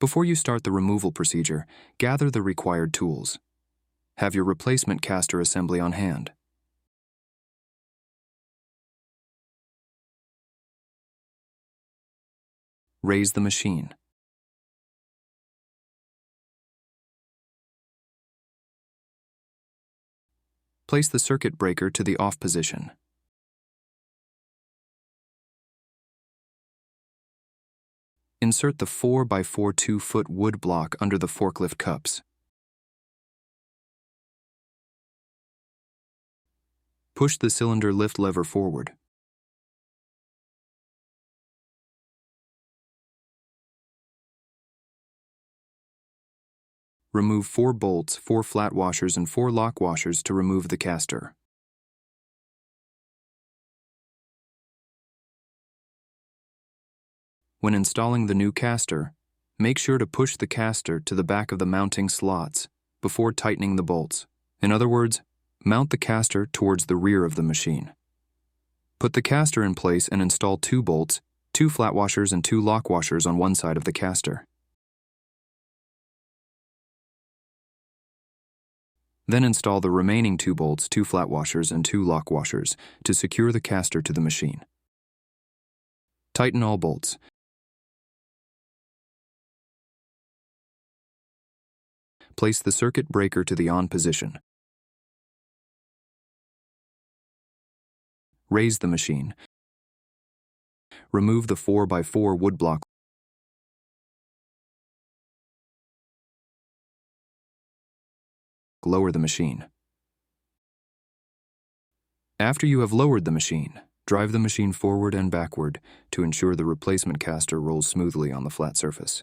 Before you start the removal procedure, gather the required tools. Have your replacement caster assembly on hand. Raise the machine. Place the circuit breaker to the off position. Insert the 4x4 2-foot wood block under the forklift cups. Push the cylinder lift lever forward. Remove 4 bolts, 4 flat washers, and 4 lock washers to remove the caster. When installing the new caster, make sure to push the caster to the back of the mounting slots before tightening the bolts. In other words, mount the caster towards the rear of the machine. Put the caster in place and install 2 bolts, 2 flat washers, and 2 lock washers on one side of the caster. Then install the remaining 2 bolts, 2 flat washers, and 2 lock washers to secure the caster to the machine. Tighten all bolts. Place the circuit breaker to the on position. Raise the machine. Remove the 4x4 wood block. Lower the machine. After you have lowered the machine, drive the machine forward and backward to ensure the replacement caster rolls smoothly on the flat surface.